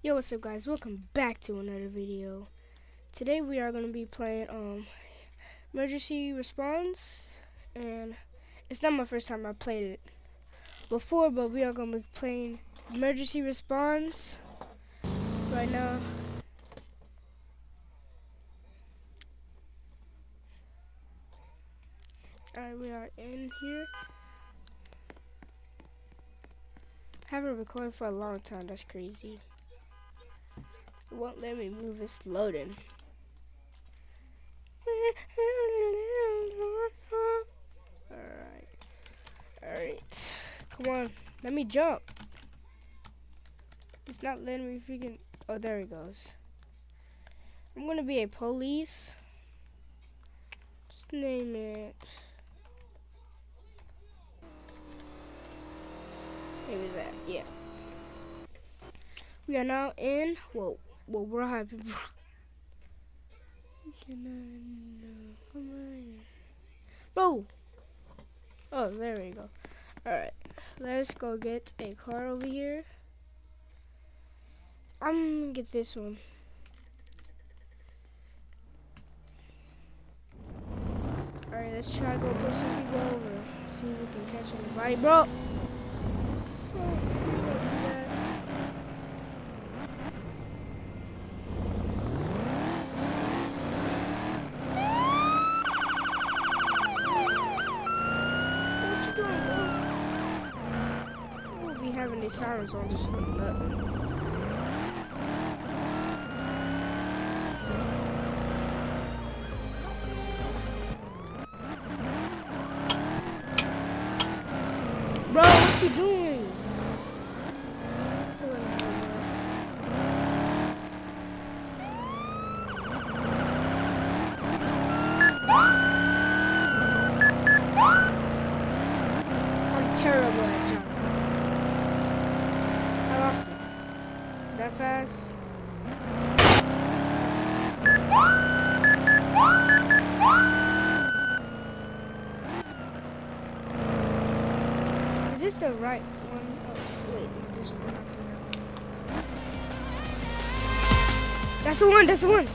Yo, what's up guys? Welcome back to another video. Today we are going to be playing emergency response, and it's not my first time I played it before, but we are going to be playing emergency response right now. Alright, we are in here. Haven't recorded for a long time, that's crazy. It won't let me move, it's loading. Alright. Come on. Let me jump. It's not letting me freaking... Oh, there it goes. I'm gonna be a police. Just name it. Maybe that. Yeah. We are now in... Whoa, what happened? Come on. Bro! Oh, there we go. Alright. Let's go get a car over here. I'm gonna get this one. Alright, let's try to go put some people over. See if we can catch anybody. Bro! What you doing, bro? We'll be having these sirens on just for nothing. Bro, what you doing? I'm terrible at jumping. I lost it. That fast? Is this the right one? Oh, wait, no, this is not the right one. That's the one, that's the one!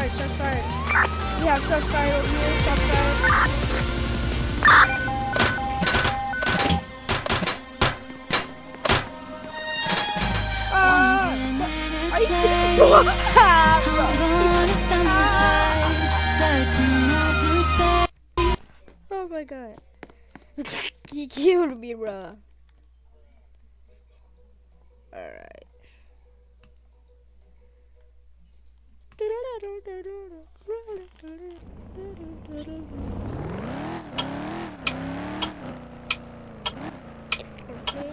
Shots fired. We have shots fired over here. Shots fired. Are you serious? Oh my god. He killed me, bro. Alright. Okay.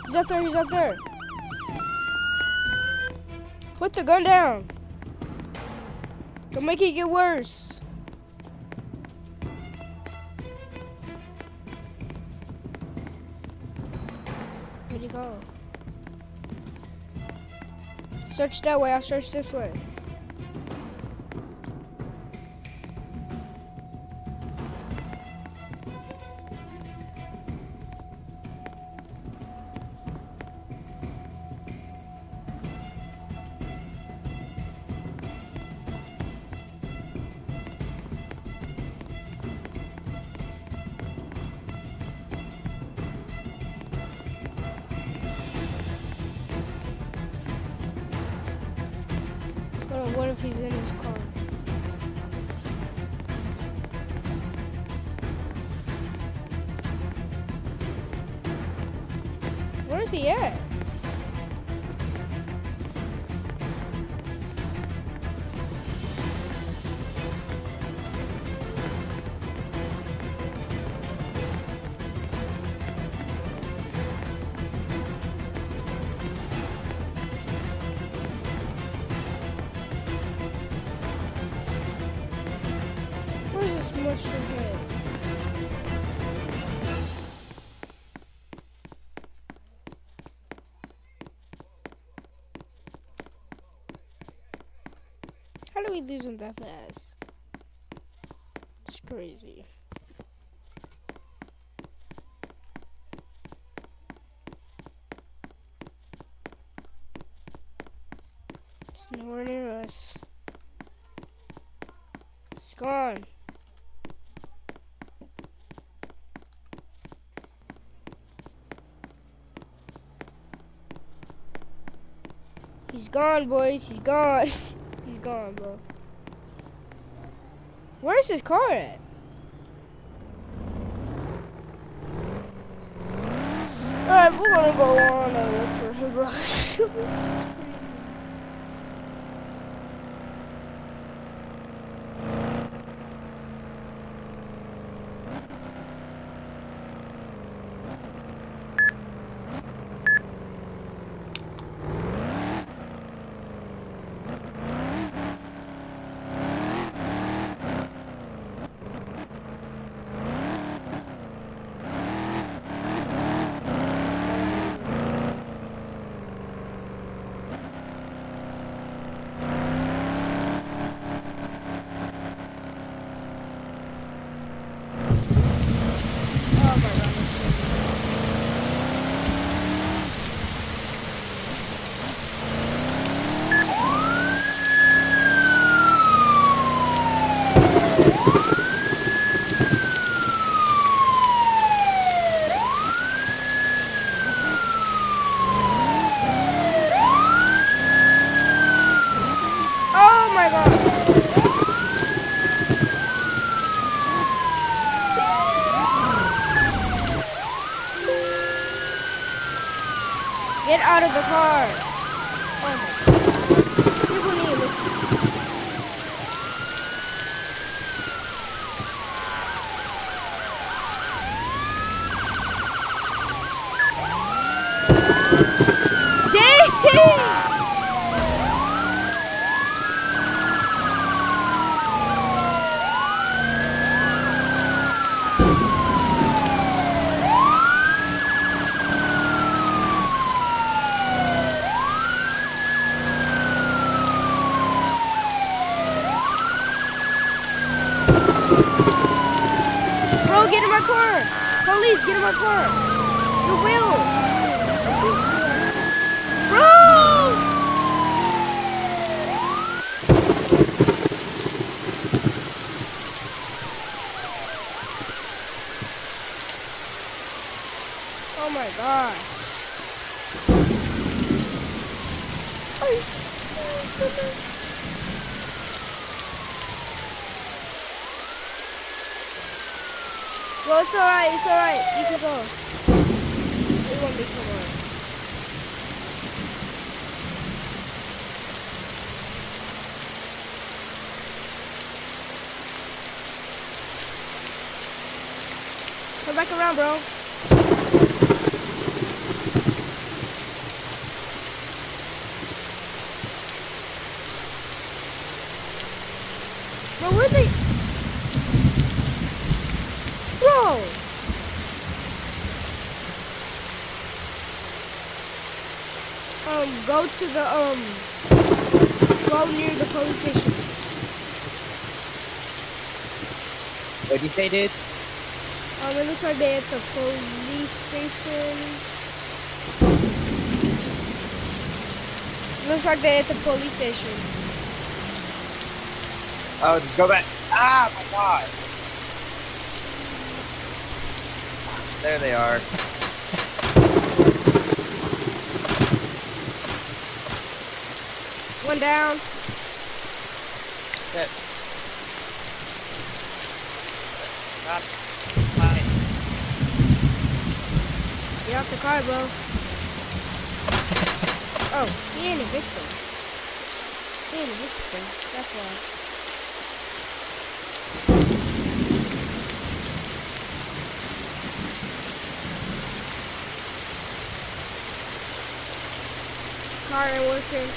He's out there, he's out there. Put the gun down. Don't make it get worse. Where'd he go? Search that way, I'll search this way. What if he's in his car? Where is he at? Where's this mushroom head? How do we lose him that fast? It's crazy. It's nowhere near us. It's gone. He's gone, boys. He's gone. He's gone, bro. Where's his car at? Alright, we're gonna go on and look for him, bro. It's crazy. Oh my god. Get out of the car. Oh my god. People need to listen. Dang! Bro, get in my car! Police, get in my car! The wheel! Bro! Oh my gosh. Are you serious? Well, it's alright, it's alright. You can go. It won't be too long. Come back around, bro. Bro, where they? Bro! Go to the, go near the police station. What'd you say, dude? It looks like they're at the police station. Looks like they're at the police station. Oh, just go back. Ah, my God. There they are. One down. Shit. Not fine. Get off the car, bro. Oh, he ain't a victim. He ain't a victim. That's why. Car ain't working.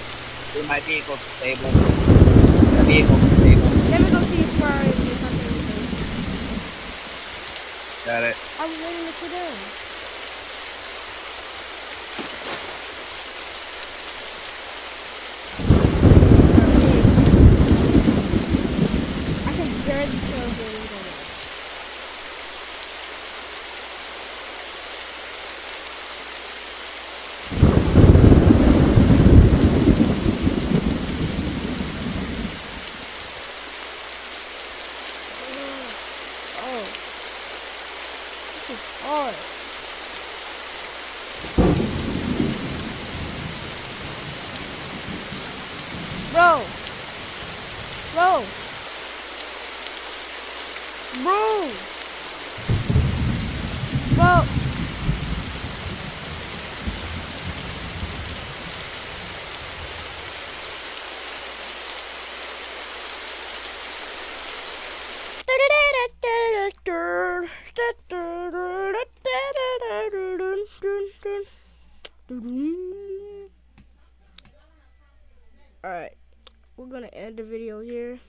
Dude, my vehicle's stable. My vehicle's stable. Let me go see if mine is anything. Got it. I was ready to put down. I can barely tell him. Oh, this is hard. Bro. Bro. Bro. Bro. Alright, we're gonna end the video here.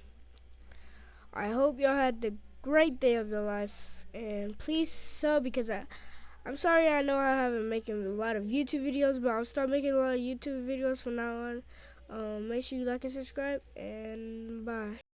I hope y'all had the great day of your life, and please sub, because I'm sorry, I know I haven't been making a lot of YouTube videos, but I'll start making a lot of YouTube videos from now on. Make sure you like and subscribe, and bye.